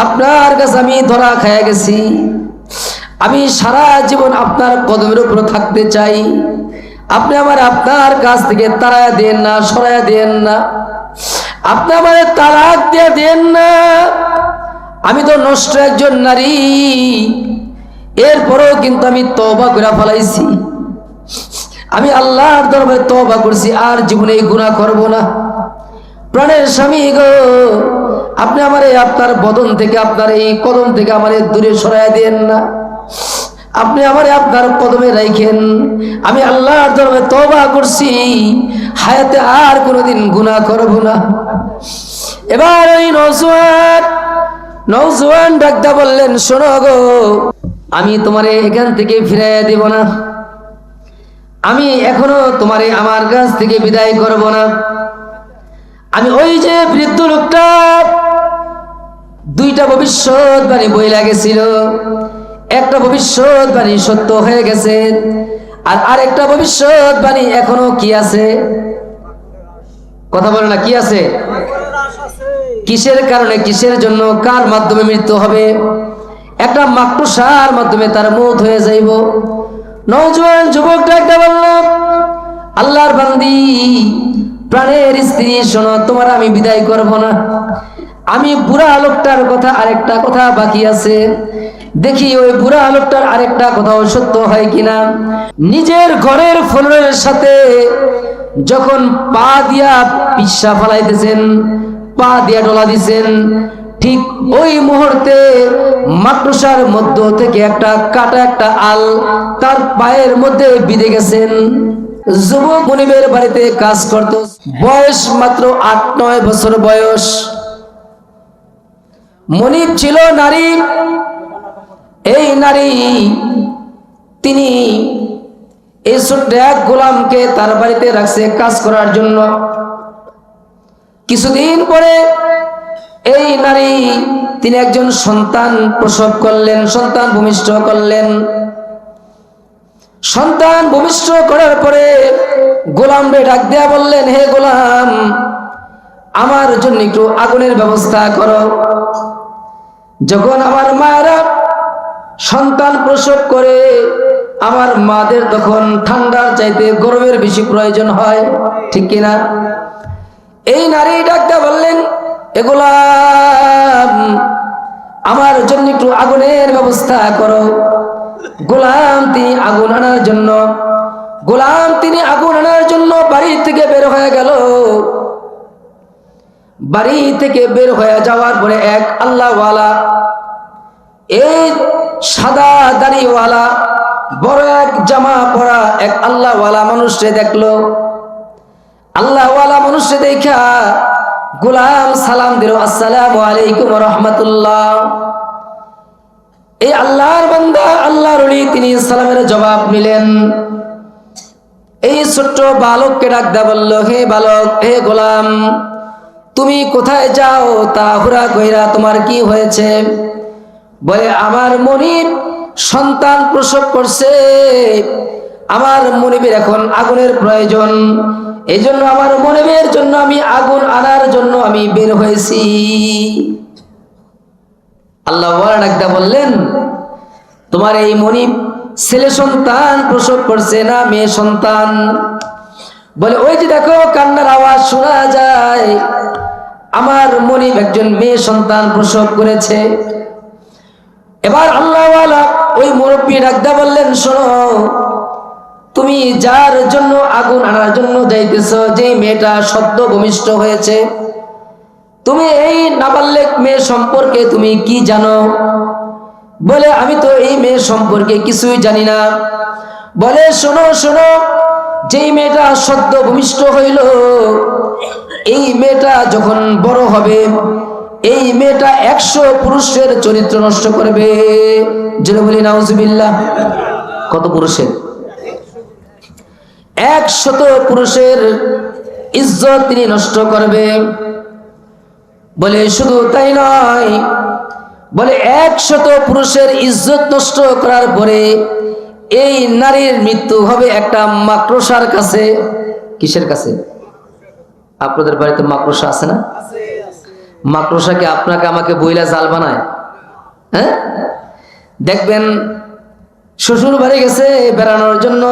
আপনার কাছে আমি ধরা খেয়ে গেছি, আমি সারা জীবন আপনার কদমের উপর থাকতে চাই। আপনি আমার আপনার কাছ থেকে তাড়ায়া দেন না, সরাইয়া দেন না, আপনি আমার তালাক দিয়ে দেন না। আমি তো নষ্ট একজন নারী, এরপরেও কিন্তু আমি তওবা করে ফেলাইছি। আমি আল্লাহর দরবারে তওবা করছি, আর জীবনে এই গুনাহ করব না। প্রাণের স্বামী গো, আপনি আমারে আপনার বদন থেকে, আপনার এই কদম থেকে আমারে দূরে সরাইয়া দেন না। আপনি আমারে আপনার কদমে রাখেন। আমি আল্লাহর দরবারে তওবা করছি, হায়াতে আর কোনোদিন গুনাহ করব না। এবার ওই নওজোয়ান ডাকদা বললেন, শোনো গো, আমি তোমারে এখান থেকে ফিরাইয়া দেব না, আমি এখনো তোমারে আমার কাছ থেকে বিদায় করব না। আমি ওই যে বৃদ্ধ লোকটা দুইটা ভবিষ্যৎবাণী বইলা গেছিল, একটা ভবিষ্যৎবাণী সত্য হয়ে গেছে, আর আরেকটা ভবিষ্যৎবাণী এখনো কি আছে? কথা বলে না, কি আছে? কিসের কারণে, কিসের জন্য, কার মাধ্যমে মৃত্যু হবে? একটা মাকড়সার মাধ্যমে তার মৌত হয়ে যাইব। নওজোয়ান যুবকটা একটা বললাম, আল্লাহর বান্দি, প্রাণের স্ত্রী, শোনো, তোমার আমি বিদায় করব না। আমি বুড়া লোকটার কথা আরেকটা কথা বাকি আছে, দেখি ওই বুড়া লোকটার আরেকটা কথাও সত্য হয় কিনা। নিজের ঘরের ফলের সাথে যখন পা দিয়া পিসা ফালাইতেছেন, পা দিয়া ডলা দিছেন, ঠিক ওই মুহূর্তে মাকড়সার মধ্য থেকে একটা কাটা, একটা আল তার পায়ের মধ্যে বিঁধে গেছেন। যুবক মনিবের বাড়িতে কাজ করত, বয়স মাত্র ৮-৯ বছর বয়স। মনিব ছিল নারী। এই নারী, তিনি এই ছোট্ট এক গোলামকে তার বাড়িতে রাখছে কাজ করার জন্য। কিছুদিন পরে এই নারী, তিনি একজন সন্তান প্রসব করলেন, সন্তান ভূমিষ্ঠ করলেন। সন্তান ভূমিষ্ঠ করার পরে গোলামরে ডাক দেয়া বললেন, হে গোলাম, আমার জন্য একটু আগুনের ব্যবস্থা করো। যখন আমার মায়েরা সন্তান প্রসব করে, আমার মাদের তখন ঠান্ডার চাইতে গরমের বেশি প্রয়োজন হয়, ঠিক কিনা? এই নারী ডাক দেয়া বললেন, এ গোলাম, আমার জন্য একটু আগুনের ব্যবস্থা করো। গোলাম তিনি আগুন আনার জন্য বাড়ি থেকে বের হয়ে গেল। বাড়ি থেকে বের হয়ে যাওয়ার পরে এক আল্লাহওয়ালা, এই সাদা দাড়িওয়ালা, বড় এক জামা পরা এক আল্লাহওয়ালা মানুষকে দেখলো। আল্লাহওয়ালা মানুষকে দেখা গোলাম সালাম দিল, আসসালামু আলাইকুম ওয়া রাহমাতুল্লাহ। এই আল্লাহর বান্দা, আল্লাহর ওলি, তিনি সালামের জবাব নিলেন। এই ছোট্ট বালককে ডাক দেয়া বলল, হে বালক, হে গোলাম, তুমি কোথায় যাও? তাহুরা কইরা, তোমার কি হয়েছে? বলে, আমার মনিব সন্তান প্রসব করছে, আমার মনিবের এখন আগুনের প্রয়োজন, এই জন্য আমার মনিবের জন্য আমি আগুন আনার জন্য আমি বের হয়েছি। আল্লাহ ডাকদা বললেন, তোমার এই মনিব ছেলে সন্তান প্রসব করছে না মেয়ে সন্তান? বলে, ওই যে দেখো, কান্নার আওয়াজ শোনা যায়, আমার মনিব একজন মেয়ে সন্তান প্রসব করেছে। এবার আল্লাহওয়ালা ওই মুরব্বী ডাকদা বললেন, শোনো, তুমি যার জন্য আগুন আনার জন্য যাইতেছ, যে মেয়েটা সদ্য ভূমিষ্ঠ হয়েছে, তুমি এই নাবালেক মেয়ে সম্পর্কে তুমি কি জানো? বলে, আমি তো এই মেয়ে সম্পর্কে কিছুই জানি না। বলে, শোনো শোনো, যেই মেয়েটা সদ্য ভূমিষ্ঠ হইল, এই মেয়েটা যখন বড় হবে, এই মেয়েটা 100 পুরুষের চরিত্র নষ্ট করবে। জোরে বলি নাউজুবিল্লাহ। কত পুরুষের? 100 পুরুষের ইজ্জত তিনি নষ্ট করবে। বলে, শুধু তাই নয়, বলে 100 পুরুষের ইজ্জত নষ্ট করার পরে এই নারীর মৃত্যু হবে একটা মাকড়সার কাছে। কিসের কাছে? আপনাদের বাড়িতে মাকড়সা আছে না? মাকড়সাকে আপনাকে আমাকে বইলা জাল বানায়? হ্যাঁ, দেখবেন শ্বশুর বাড়ি গেছে বেড়ানোর জন্য,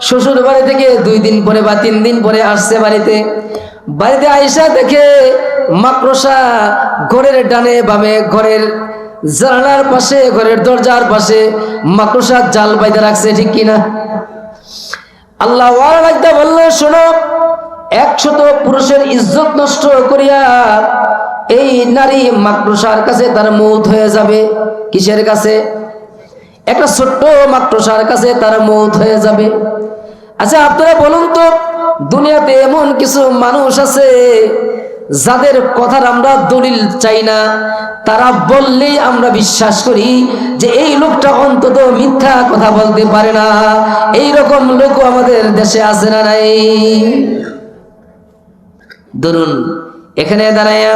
শ্বশুর বাড়ি থেকে 2 দিন পরে বা 3 দিন পরে আসছে বাড়িতে আইসা দেখে মাকড়সা ঘরের ডানে বামে, ঘরের জানালার পাশে, ঘরের দরজার পাশে মাকড়সা জাল বাইতে রাখছে, ঠিক কিনা? আল্লাহ ওয়ালা বলল, শোনো, 100 পুরুষের ইজ্জত নষ্ট করিয়া এই নারী মাকড়সার কাছে তার মৌত হয়ে যাবে। কিসের কাছে? একটা ছোট্ট মাকড়সার কাছে তার মৌত হয়ে যাবে। আচ্ছা, আপনারা বলুন তো, দুনিয়াতে এমন কিছু মানুষ আছে যাদের কথার আমরা দলিল চাই না, তারা বললেই আমরা বিশ্বাস করি যে এই লোকটা অন্তত মিথ্যা কথা বলতে পারে না। এই রকম লোকও আমাদের দেশে আছে না নাই? ধরুন, এখানে দাঁড়াইয়া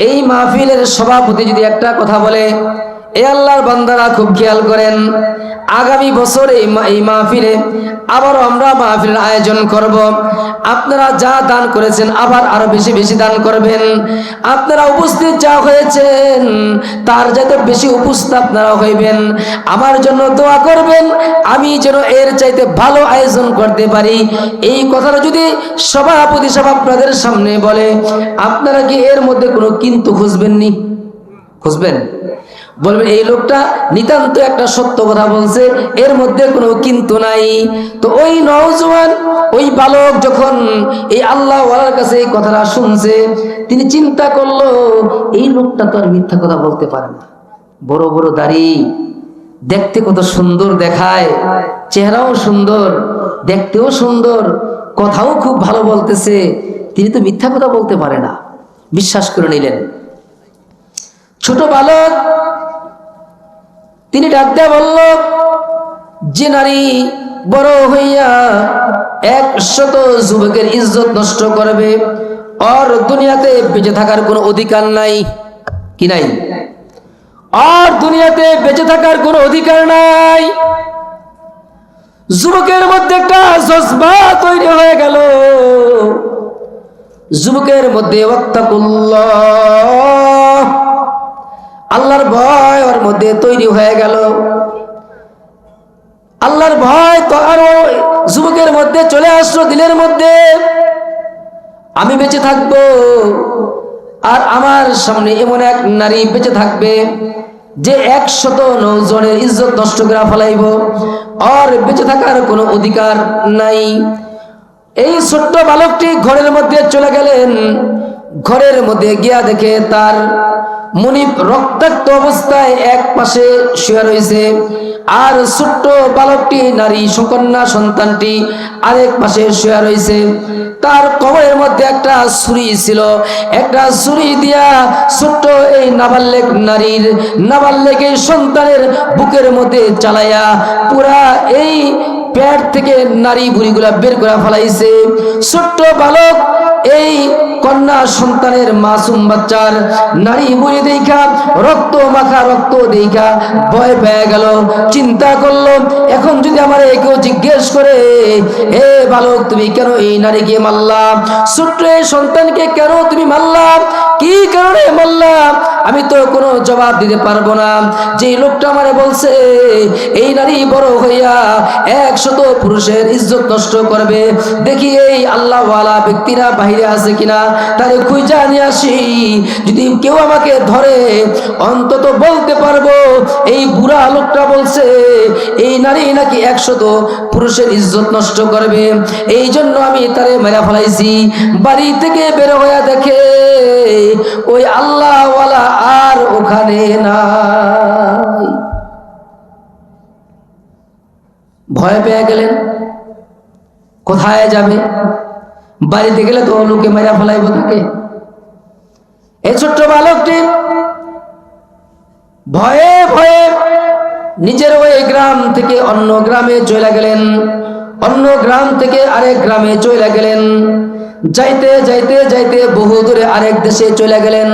এই মাহফিলের সভাপতি যদি একটা কথা বলে, এ আল্লাহর বান্দারা খুব খেয়াল করেন, আগামী বছর এই মাহফিলে আবারও আমরা মাহফিলের আয়োজন করব। আপনারা যা দান করেছেন আবার আরো বেশি বেশি দান করবেন। আপনারা উপস্থিত যা হয়েছেন তার যাতে বেশি উপস্থিত আপনারা হইবেন। আমার জন্য দোয়া করবেন, আমি যেন এর চাইতে ভালো আয়োজন করতে পারি। এই কথাটা যদি সভাপতি সাহেব আপনাদের সামনে বলে, আপনারা কি এর মধ্যে কোনো কিন্তু খুঁজবেননি? খুঁজবেন? বলবেন এই লোকটা নিতান্ত একটা সত্য কথা বলছে, এর মধ্যে কোনো কিন্তু নাই। তো ওই নওজোয়ান, ওই বালক যখন এই আল্লাহ ওয়ালার কাছে এই কথাটা শুনছে, তিনি চিন্তা করলো এই লোকটা তো আর মিথ্যা কথা বলতে পারে না। বড় বড় দাড়ি, দেখতে কত সুন্দর দেখায়, চেহারাও সুন্দর, দেখতেও সুন্দর, কথাও খুব ভালো বলতেছে, তিনি তো মিথ্যা কথা বলতে পারে না। বিশ্বাস করে নিলেন। ছোট বালক তিনি ডাক দেয়া বলল, যে নারী বড় হইয়া 100 যুবকের ইজ্জত নষ্ট করবে, আর দুনিয়াতে বেঁচে থাকার কোনো অধিকার নাই। কি নাই? আর দুনিয়াতে বেঁচে থাকার কোনো অধিকার নাই। যুবকের মধ্যে একটা জজবা তৈরি হয়ে গেল, যুবকের মধ্যে ওয়াত্তাকুল্লাহ, আল্লাহর ভয় ওর মধ্যে তৈরি হয়ে গেল। আল্লাহর ভয় তো আরো যুবকের মধ্যে চলে আসলো দিলের মধ্যে। আমি বেঁচে থাকবো, আর আমার সামনে এমন এক নারী বেঁচে থাকবে যে 100 নওজনের ইজ্জত নষ্ট করে ফেলাইব, আর বেঁচে থাকার কোনো অধিকার নাই। এই ছোট্ট বালকটি ঘরের মধ্যে চলে গেলেন। ঘরের মধ্যে গিয়া দেখে তার মুনিব রক্তাক্ত অবস্থায় এক পাশে শুয়ে রয়েছে, আর ছোট্ট বালকটি, নারী সুকন্যা সন্তানটি আরেক পাশে শুয়ে রয়েছে। তার কবরের মধ্যে একটা ছুরি ছিল, একটা ছুরি দিয়া ছোট্ট এই নাবালেক নারীর, নাবালেকের সন্তানের বুকের মধ্যে চালাইয়া পুরা এই পেট থেকে নারী বুড়িগুলা বের করে ফেলাইছে। ছোট্ট বালক এই কন্যা সন্তানের মাসুম বাচ্চার নারী বুড়ি দেখা, রক্ত মাখা রক্ত দেখা ভয় পেয়ে গেল। চিন্তা করলো, এখন যদি আমার কেউ জিজ্ঞেস করে, হে বালক তুমি কেন এই নারীকে মারলা, ছোট্ট এই সন্তানকে কেন তুমি মারলা, কি কারণে মারলা, আমি তো কোনো জবাব দিতে পারবো না। যে লোকটা আমারে বলছে এই নারী বড় হইয়া 100 পুরুষের ইজ্জত নষ্ট করবে, দেখি এই আল্লাহওয়ালা ব্যক্তিরা বাহিরে আছে কিনা, তারে খুঁজা নিয়ে আসি। যদি কেউ আমাকে ধরে অন্তত বলতে পারবো এই বুড়া লোকটা বলছে এই নারী নাকি 100 পুরুষের ইজ্জত নষ্ট করবে, এই জন্য আমি তারে মেরে ফেলাইছি। বাড়ি থেকে বের হইয়া দেখে ওই আল্লাহওয়ালা আর ওখানে নাই। ভয় পেয়ে গেলেন, কোথায় যাবে? বাড়িতে গেলে তো লোকে মেরা ফেলাইব তাকে। এই ছোট্ট বালকটি ভয়ে ভয়ে নিজের ওই গ্রাম থেকে অন্য গ্রামে চলে গেলেন, অন্য গ্রাম থেকে আরেক গ্রামে চলে গেলেন। যাইতে যাইতে যাইতে বহু দূরে আরেক দেশে চলে গেলেন।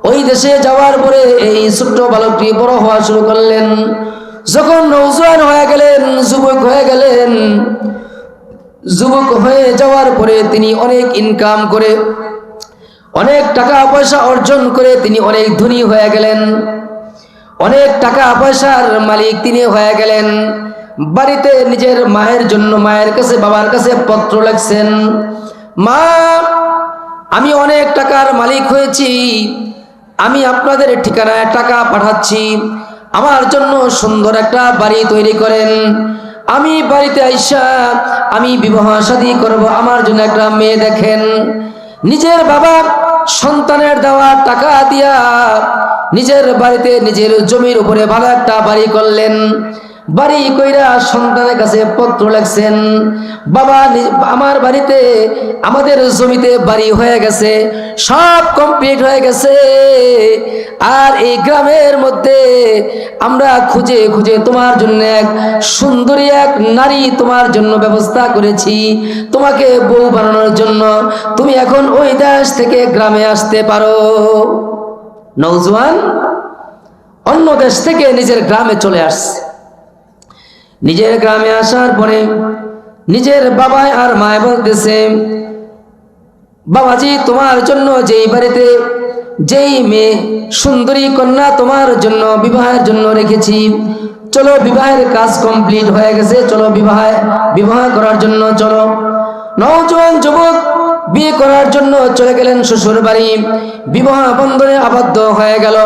ওই দেশে যাওয়ার পরে এই ছোট্ট বালকটি বড় হওয়া শুরু করলেন। যখন নওজোয়ান হয়ে গেলেন, যুবক হয়ে গেলেন, যুবক হয়ে যাওয়ার পরে তিনি অনেক ইনকাম করে অনেক টাকা পয়সা অর্জন করে তিনি অনেক ধনী হয়ে গেলেন, অনেক টাকা পয়সার মালিক তিনি হয়ে গেলেন। বাড়িতে নিজের মায়ের জন্য মায়ের কাছে বাবার কাছে পত্র লিখছেন, মা আমি অনেক টাকার মালিক হয়েছি, আমি আপনাদের ঠিকানায় টাকা পাঠাচ্ছি, আমার জন্য সুন্দর একটা বাড়ি তৈরি করেন, আমি বাড়িতে আইসা আমি বিবাহ শাদী করব, আমার জন্য একটা মেয়ে দেখেন। নিজের বাবা সন্তানের দেওয়া টাকা দিয়া নিজের বাড়িতে নিজের জমির উপরে ভালো একটা বাড়ি করলেন। বাড়ি কইরা সন্তানের কাছে পত্র লিখছেন, বাবা আমার বাড়িতে আমাদের জমিতে বাড়ি হয়ে গেছে, সব কমপ্লিট হয়ে গেছে, আর এই গ্রামের মধ্যে আমরা খুঁজে খুঁজে তোমার জন্য এক সুন্দরী এক নারী তোমার জন্য ব্যবস্থা করেছি তোমাকে বউ বানানোর জন্য, তুমি এখন ওই দেশ থেকে গ্রামে আসতে পারো। নওজোয়ান অন্য দেশ থেকে নিজের গ্রামে চলে আসছে। নিজের গ্রামে আসার পরে নিজের বাবা আর মায় বলতেছে, বাবাজি তোমার জন্য যেই বাড়িতে যেই মেয়ে সুন্দরী কন্যা তোমার জন্য বিবাহের জন্য রেখেছি, চলো বিবাহের কাজ কমপ্লিট হয়ে গেছে, চলো বিবাহ করার জন্য চলো। নওজোয়ান যুবক বিয়ে করার জন্য চলে গেলেন শ্বশুর বাড়ি। বিবাহ বন্ধনে আবদ্ধ হয়ে গেল।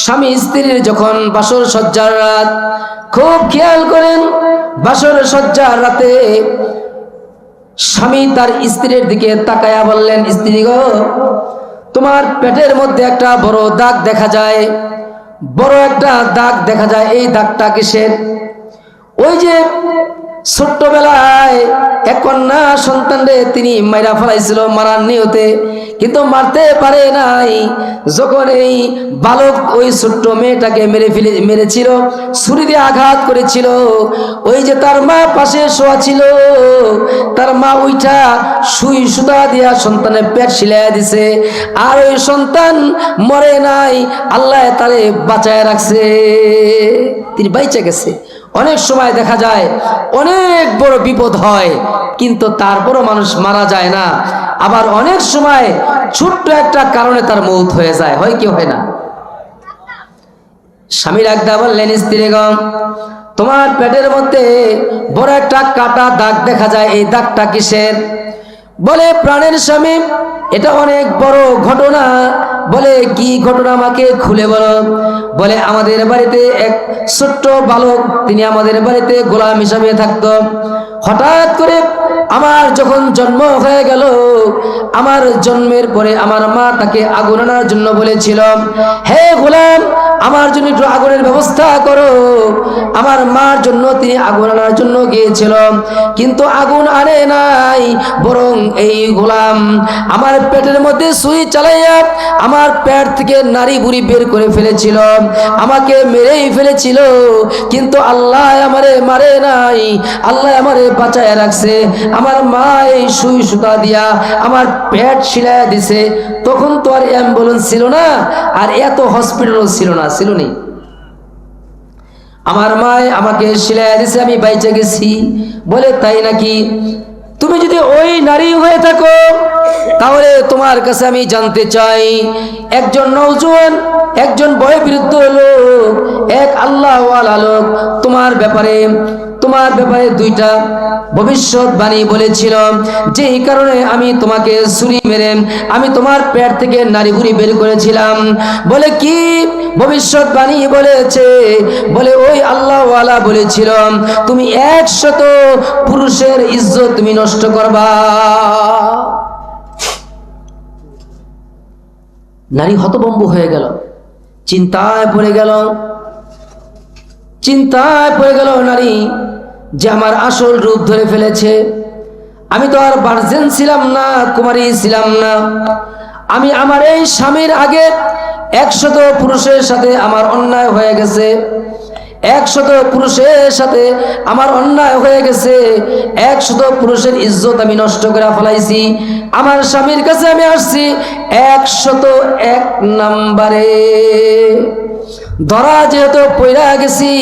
স্বামী স্ত্রীর যখন বাসর সজ্জার রাত, খুব খেয়াল করেন, বাসর সজ্জার রাতে স্বামী তার স্ত্রীর দিকে তাকায়া বললেন, স্ত্রী গো তোমার পেটের মধ্যে একটা বড় দাগ দেখা যায়, বড় একটা দাগ দেখা যায়, এই দাগটা কিসের? ওই যে ছোট্টবেলায় এক কন্যা সন্তানরে তিনি মাইরা ফেলাইছিল মারার নিয়তে, কিন্তু মারতে পারে নাই। যখন এই বালক ওই ছোট্ট মেয়েটাকে মেরেছিল, ছুরি দিয়ে আঘাত করেছিল, ওই যে তার মা পাশে শোয়া ছিল, তার মা উইঠা সুই সুতা দিয়া সন্তানের পেট সিলাই দিছে, আর ওই সন্তান মরে নাই, আল্লাহ তারে বাঁচায় রাখছে, তিনি বাইচে গেছে। অনেক সময় দেখা যায় অনেক বড় বিপদ হয় কিন্তু তারপরও মানুষ মারা যায় না, আবার অনেক সময় ছোট্ট একটা কারণে তার মৌত হয়ে যায়, হয় কি হয় না? স্বামীর একদা বললেন, স্ত্রী গম তোমার পেটের মধ্যে বড় একটা কাটা দাগ দেখা যায়, এই দাগটা কিসের? বলে প্রাণের স্বামী এটা অনেক বড় ঘটনা। বলে কি ঘটনা, আমাকে খুলে বলো। বলে আমাদের বাড়িতে এক ছোট্ট বালক, তিনি আমাদের বাড়িতে গোলাম হিসাবে থাকতো। হঠাৎ করে আমার যখন জন্ম হয়ে গেল, আমার জন্মের পরে আমার মা তাকে আগুন আনার জন্য বলেছিল, হে গোলাম আমার জন্য একটু আগুনের ব্যবস্থা করো। আমার মার জন্য তিনি আগুন আনার জন্য গিয়েছিল, কিন্তু আগুন আনে নাই, বরং এই গোলাম আমার পেটের মধ্যে সুই চালাইয়া আমার পেট থেকে নারী বুড়ি বের করে ফেলেছিল, আমাকে মেরেই ফেলেছিল, কিন্তু আল্লাহ আমারে মারে নাই, আল্লাহ আমারে বাঁচায় রাখছে। আমার মা এই সুই সুতা দিয়া আমার পেট সিলাই দিছে। তখন তো আর অ্যাম্বুলেন্স ছিল না, আর এত হসপিটালও ছিল না, ছিল নি। আমার মা আমাকে সিলাই দিছে, আমি বাইচে গেছি। বলে তাই নাকি? তুমি যদি ওই নারী হয়ে থাকো তাহলে তোমার কাছে আমি জানতে চাই, একজন নওজোয়ান, একজন বয়োবৃদ্ধ লোক, এক আল্লাহওয়ালা লোক তোমার ব্যাপারে দুইটা ভবিষ্যৎবাণী বলেছিল, যেই কারণে আমি তোমাকে ছুরি মেরে আমি তোমার পেট থেকে নারী বুড়ি বের করেছিলাম। বলে কি ভবিষ্যৎবাণী বলেছে? বলে ওই আল্লাহওয়ালা বলেছিল তুমি 100 পুরুষের ইজ্জত তুমি নষ্ট করবা। নারী হতভম্ব হয়ে গেল, চিন্তায় পড়ে গেল নারী, যে আমার আসল রূপ ধরে ফেলেছে। আমি তো আর ভার্জিন ছিলাম না, কুমারী ছিলাম না, আমি আমার এই স্বামীর আগে 100 পুরুষের সাথে আমার অন্যায় হয়ে গেছে, 100 পুরুষের সাথে আমার অন্যায় হয়ে গেছে, 100 পুরুষের ইজ্জত আমি নষ্ট করে ফেলাইছি। আমার স্বামীর কাছে আমি আসছি 101 নম্বরে, ধরা যেহেতু পইরা গেছি।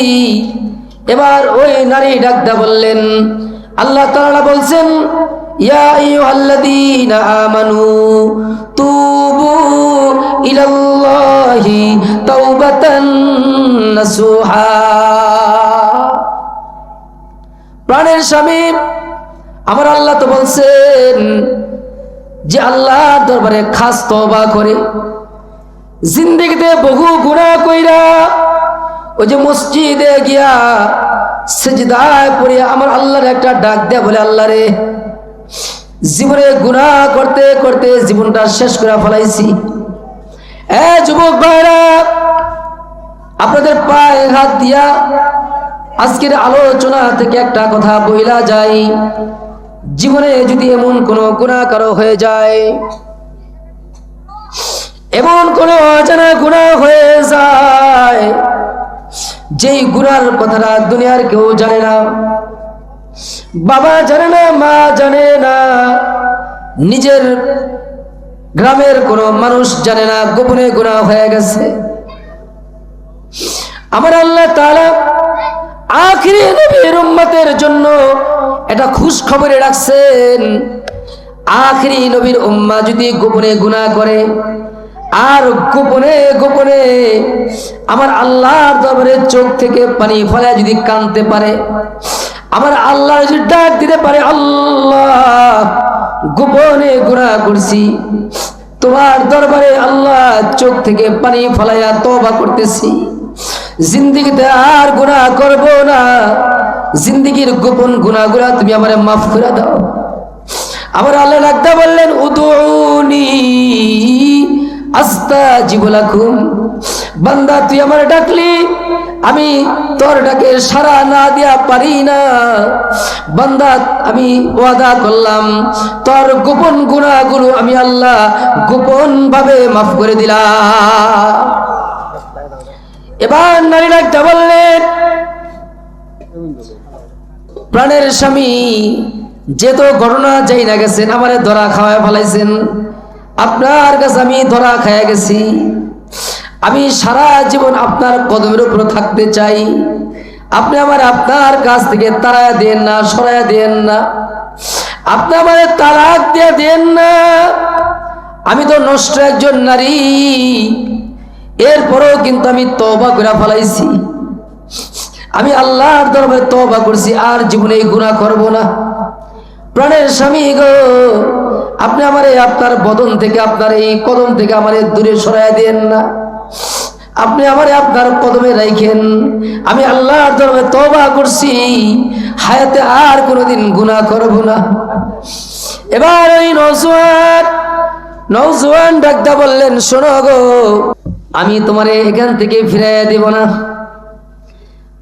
এবার ওই নারী ডাকদা বললেন, আল্লাহ তাআলা বলছেন, ইয়া আইয়ুহাল্লাযীনা আমানু তুবু ইলাল্লাহি তাওবাতান নাসুহা। প্রাণের স্বামী আমার আল্লাহ তো বলছেন যে আল্লাহর দরবারে খাস তওবা করে, জিন্দেগিতে বহু গুনাহ কইরা ওই যে মসজিদে গিয়া সিজদায় পড়ে আমার আল্লাহর একটা ডাক দেয়া বলে, আল্লাহ রে, জীবনে গুনাহ করতে করতে জীবনটা শেষ করে ফেলাইছি। যুবক ভাইরা, আপনাদের পায়ে হাত দিয়া আজকের আলোচনা থেকে একটা কথা বইলা যায়, জীবনে যদি এমন কোনো গুনাহ কারো হয়ে যায়, এমন কোনো অজানা গুনাহ হয়ে যায় যেই গুনার কথাটা দুনিয়ার কেউ জানে না, বাবা জানে না, মা জানে না, নিজের গ্রামের কোনো মানুষ জানে না, গোপনে গুনাহ হয়ে গেছে। আমার আল্লাহ তাআলা আখিরি নবীর উম্মতের জন্য এটা খুশ খবরে রাখছেন, আখিরি নবীর উম্মাহ যদি গোপনে গুনাহ করে আর গোপনে গোপনে আমার আল্লাহর দরবারে চোখ থেকে পানি ফেলে যদি কাঁদতে পারে, আমার আল্লাহ যদি ডাক দিতে পারে, আল্লাহ গোপনে গুনাহ করছি, তোমার দরবারে আল্লাহ চোখ থেকে পানি ফলাইয়া তওবা করতেছি, জিন্দেগিতে আর গুনাহ করব না, জিন্দেগির গোপন গুনাহগুলো তুমি আমারে মাফ করে দাও। আমার আল্লাহ ডাকতে বললেন, উদউনি আস্তাজিব লাকুম। বান্দা, তুই আমারে ডাকলি, আমি তোর ডাকে সাড়া না দিয়া পারি না। বান্দা, আমি ওয়াদা করলাম তোর গোপন গুনাহগুলো আমি আল্লাহ গোপন ভাবে মাফ করে দিলাম। এবার নারী ডাকতে বললেন, প্রাণের স্বামী, যে তো ঘটনা যাই না গেছেন, আমারে ধরা খাওয়া ফেলাইছেন, আপনার কাছে আমি ধরা খাইয়া গেছি, আমি সারা জীবন আপনার কদমের উপর থাকতে চাই, আপনি আমার আপনার কাছ থেকে তাড়াইয়া দেন না, সরাইয়া দেন না, আপনি আমার তালাক দিয়ে দেন না। আমি তো নষ্ট একজন নারী, এরপরেও কিন্তু আমি তওবা করে ফেলাইছি, আমি আল্লাহর দরবারে তওবা করছি, আর জীবনে এই গুনাহ করব না। প্রাণের স্বামী গো, আপনি আমারে আপনার বদন থেকে, আপনার এই কদম থেকে আমারে দূরে সরাইয়া দেন না, আপনি আমারে আপনার কদমে রাখেন, আমি আল্লাহর দরবারে তওবা করছি, হায়াতে আর কোনোদিন গুনাহ করব না। এবার ওই নওজোয়ান ডাকদা বললেন, শোনো গো, আমি তোমারে এখান থেকে ফিরাইয়া দিব না,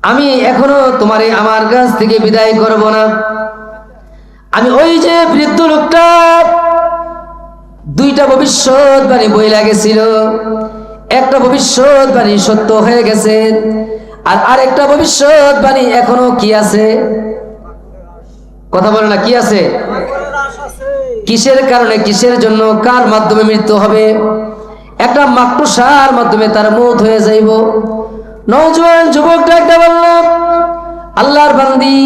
আমি এখনো তোমারে আমার কাছ থেকে বিদায় করব না। আমি ওই যে বৃদ্ধ লোকটা দুইটা ভবিষ্যৎবাণী বইলা গেছিল, একটা ভবিষ্যৎবাণী সত্য হয়ে গেছে, আর আরেকটা ভবিষ্যৎবাণী এখনো কি আছে? কথা বলে না, কি আছে? কিসের কারণে, কিসের জন্য, কার মাধ্যমে মৃত্যু হবে? একটা মাকড়সার মাধ্যমে তার মৌত হয়ে যাইব। নওজোয়ান যুবকটা একটা বলল, আল্লাহর বান্দি,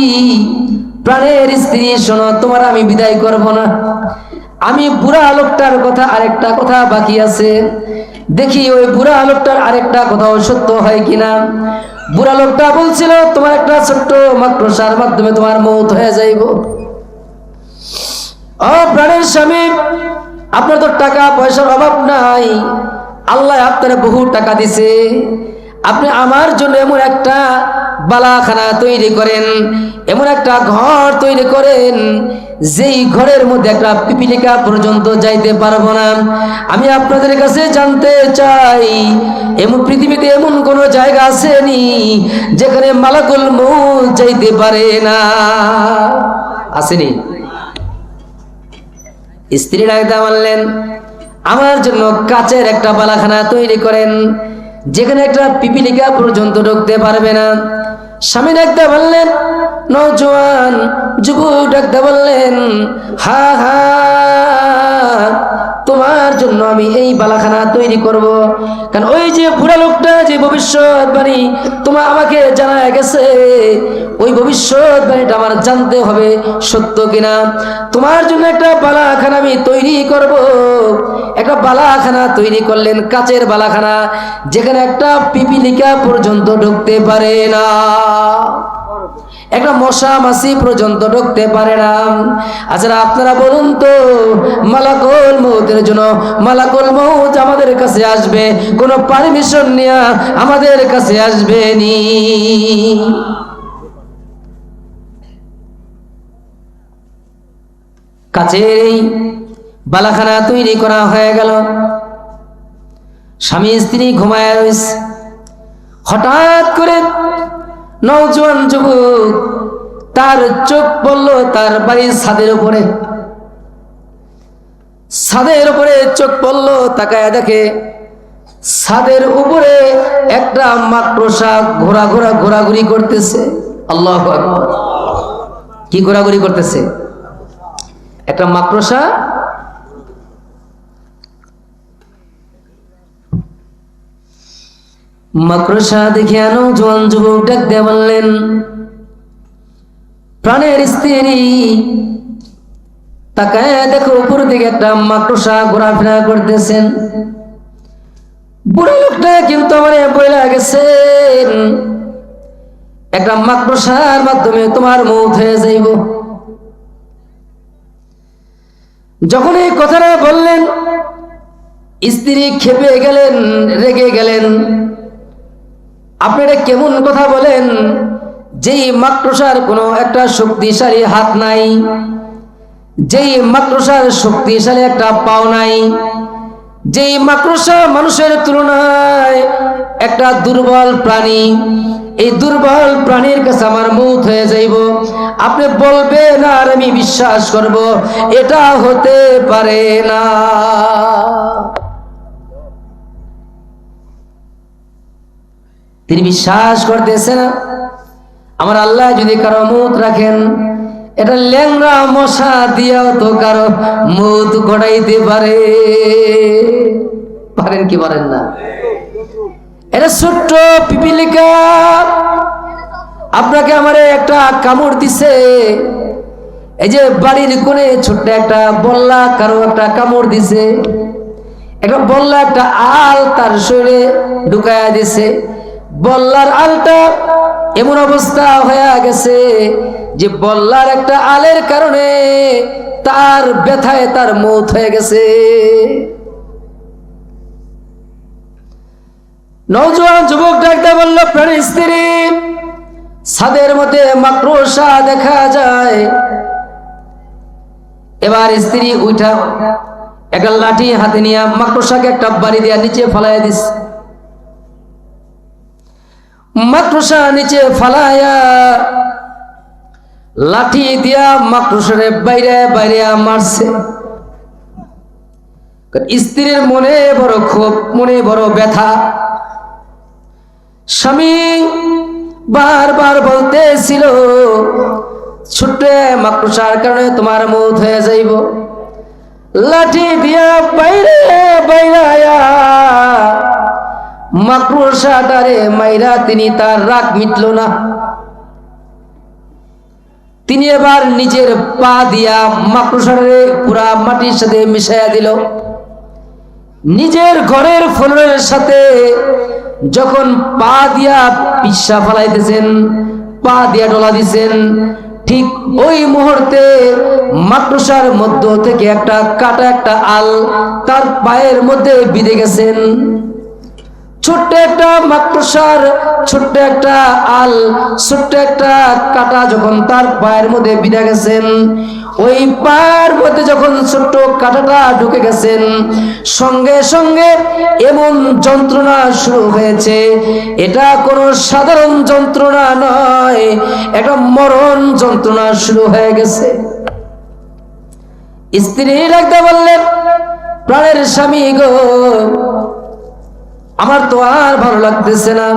প্রাণের স্ত্রী, শোনো, তোমার আমি বিদায় করব না, আমি বুড়া লোকটার কথা আরেকটা কথা বাকি আছে, দেখি ওই বুড়া লোকটার আরেকটা কথাও সত্য হয় কিনা। বুড়া লোকটা বলছিল, তোমার একটা ছোট্ট মাকড়সার মাধ্যমে তোমার মৌত হয়ে যাইব। ও প্রাণের স্বামী, আপনার তো টাকা পয়সার অভাব নাই, আল্লাহ আপনার বহু টাকা দিছে, আপনি আমার জন্য এমন একটা বালাখানা তৈরি করেন, এমন একটা ঘর তৈরি করেন, যেই ঘরের মধ্যে একটা পিপিলিকা পর্যন্ত যাইতে পারবো না। আমি আপনাদের কাছে জানতে চাই, এমন পৃথিবীতে এমন কোন জায়গা আসেনি যেখানে মালাকুল মউত যাইতে পারে না? আসেনি? স্ত্রী ডাকতে বললেন, আমার জন্য কাচের একটা বালাখানা তৈরি করেন, যেখানে একটা পিপিলিকা পর্যন্ত ঢুকতে পারবে না। স্বামী ডাকতে বললেন, নওজোয়ান যুবক ডাকতে বললেন, হা হা তোমার জন্য আমি এই বালাখানা তৈরি করব। কারণ ওই যে বুড়া লোকটা যে ভবিষ্যৎবাণী তোমার আমাকে জানায় গেছে, ওই ভবিষ্যৎবাণীটা আমার জানতে হবে সত্য কিনা। তোমার জন্য একটা বালাখানা আমি তৈরি করব। একটা বালাখানা তৈরি করলেন, কাচের বালাখানা, যেখানে একটা পিপিলিকা পর্যন্ত ঢুকতে পারে না, একটা মশা মাছি পর্যন্ত ঢুকতে পারে না। আচ্ছা আপনারা বলুন তো, মালাকুল মউতের জন্য মালাকুল মউত আমাদের কাছে আসবে, কোনো পারমিশন নিয়ে আমাদের কাছে আসবে নি? কাছের এই বালাখানা তৈরি করা হয়ে গেল। স্বামী স্ত্রী ঘুমায় রয়েছে। হঠাৎ করে নওজোয়ান যুবক, তার চোখ পড়ল তার বাড়ির ছাদের উপরে। ছাদের উপরে চোখ পড়ল, তাকায় দেখে ছাদের উপরে একটা মাকড়সা ঘোরাঘুরি করতেছে। আল্লাহু আকবার! কি ঘোরাঘুরি করতেছে? একটা মাকড়সা মাকড়সা দেখে নওজোয়ান যুবক ডাক দিয়ে বললেন, প্রাণের স্ত্রী, তাকায় দেখো উপর দিকে একটা মাকড়সা ঘোরাফেরা করতেছেন। বুড়ো লোকটা কিন্তু আমার বইলা গেছেন, একটা মাকড়সার মাধ্যমে তোমার মৌত হয়ে যাইব। যখন এই কথাটা বললেন, স্ত্রী ক্ষেপে গেলেন, রেগে গেলেন। আপনারা কেমন কথা বলেন? যেই মাকড়সার কোনো একটা শক্তিশালী হাত নাই, যেই মাকড়সার শক্তিশালী একটা পাও নাই, যেই মাকড়সা মানুষের তুলনায় একটা দুর্বল প্রাণী, এই দুর্বল প্রাণীর কাছে আমার মৌত হয়ে যাইব, আপনি বলবেন আর আমি বিশ্বাস করব? এটা হতে পারে না। তিনি বিশ্বাস করতেছে না। আমার আল্লাহ যদি কারো মৌত রাখেন, এটা ল্যাংড়া মশা দিয়াও তো কারো মৌত ঘটাইতে পারে। পারেন কি পারেন না? এটা ছোট্ট পিপিলিকা আপনাকে আমারে একটা কামড় দিছে। এই যে বাড়ির কোণে ছোট্ট একটা বল্লা কারো একটা কামড় দিছে, একটা বল্লা একটা আল তার শরীরে ঢুকায়া দিছে। বল্লার আলটা এমন অবস্থা হয়ে গেছে যে বল্লার একটা আলের কারণে তার ব্যথায় তার মৌত হয়ে গেছে। নওজোয়ান যুবক ডাকতে বলল, প্রাণের স্ত্রী, ছাদের মধ্যে মাকড়সা দেখা যায়। এবার স্ত্রী উঠা একটা লাঠি হাতে নিয়ে মাকড়সাকে একটা বাড়ি দিয়া নিচে ফালাইয়া দিস। মাকড়সা নিচে ফালাইয়া লাঠি দিয়া মাকড়সারে বাইরে বাইরে মারছে। স্ত্রীর মনে বড় ক্ষোভ, মনে বড় ব্যথা। স্বামী বারবার বলতেছিল, ছোট্ট মাকড়সার কারণে তোমার মৌত হয়ে যাইব। লাঠি দিয়া বাইরে বাইরে মাকড়সাটারে মাইরা তিনি তার রাগ মিটল না। তিনি এবার নিজের পা দিয়া মাকড়সারে পুরা মাটির সাথে মিশাইয়া দিল। নিজের ঘরের ফলনের সাথে যখন পা দিয়া পিসা ফালাইতেছেন, পা দিয়া ডলা দিছেন, ঠিক ওই মুহূর্তে মাকড়সার মধ্য থেকে একটা কাটা একটা আল তার পায়ের মধ্যে বিঁধে গেছেন। ছোট্ট একটা মাকড়সার ছোট্ট একটা আল, ছোট্ট একটা কাটা যখন তার পায়ের মধ্যে বিঁধে গেছেন, ওই পায়ের মধ্যে যখন ছোট্ট কাটাটা ঢুকে গেছেন, সঙ্গে সঙ্গে এমন যন্ত্রণা শুরু হয়েছে। এটা কোনো সাধারণ যন্ত্রণা নয়, একটা মরণ যন্ত্রণা শুরু হয়ে গেছে। স্ত্রী ডাকতে বললেন, প্রাণের স্বামী গো, আমার তো আর ভালো লাগতেছে না,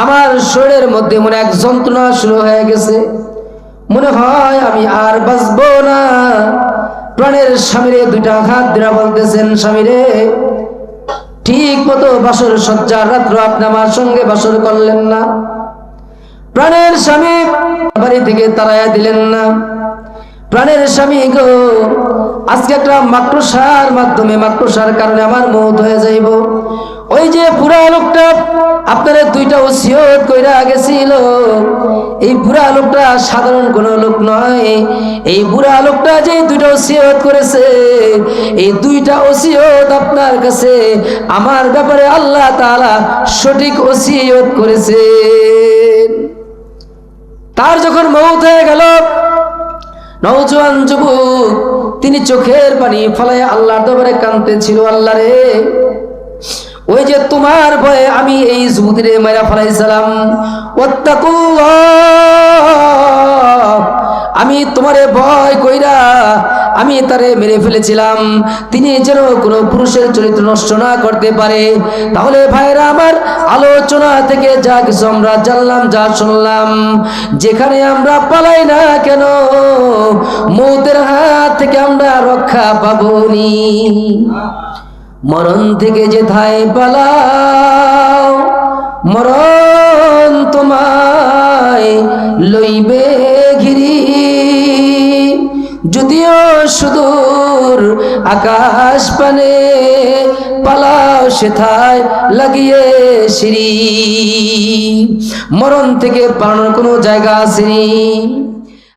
আমার শরীরের মধ্যে মনে এক যন্ত্রণা শুরু হয়ে গেছে, মনে হয় আমি আর বাঁচবো না, প্রাণের স্বামীরে দুইটা হাত দিয়া বলতেছেন, স্বামীরে ঠিক মতো বাসর সজ্জার রাত্র আপনি আমার সঙ্গে বাসর করলেন না। প্রাণের স্বামী বাড়ি থেকে তাড়াইয়া দিলেন না। প্রাণের স্বামী গো, আজকে একটা মাকড়সার মাধ্যমে, মাকড়সার কারণে আমার মওত হয়ে যাইব। ওই যে বুড়া লোকটা আপনারা দুইটা ওসিয়ত কইরা গেছিল, এই বুড়া লোকটা সাধারণ কোনো লোক নয়। এই বুড়া লোকটা যে দুইটা ওসিয়ত করেছে, এই দুইটা ওসিয়ত আপনার কাছে আমার ব্যাপারে আল্লাহ তাআলা সঠিক ওসিয়ত করেছে। তার যখন মওত হয়ে গেল, নওজোয়ান যুবক তিনি চোখের পানি ফলাইয়া আল্লাহর দরবারে কাঁদতেছিল, আল্লাহ রে, ওই যে তোমার ভয়ে আমি এই যুবতীরে মাইরা ফেলাইছিলাম, ওয়াত্তাকুল্লাহ, আমি তোমারে ভয় কইরা আমি তারে মেরে ফেলেছিলাম, তিনি যেন কোনো পুরুষের চরিত্র নষ্ট না করতে পারে। তাহলে ভাইরা আমার, আলোচনা থেকে যা কিছু আমরা জানলাম, যা শুনলাম, যেখানে আমরা পালাই না কেন, মওতের হাত থেকে আমরা রক্ষা পাবনি। মরণ থেকে যেথায় পালাও, মরণ তোমায় লইবে ঘিরি, যদিও সুদূর আকাশ পানে, পালাও সেথায় লাগিয়ে সিঁড়ি। মরণ থেকে পালানোর কোনো জায়গা আসেনি।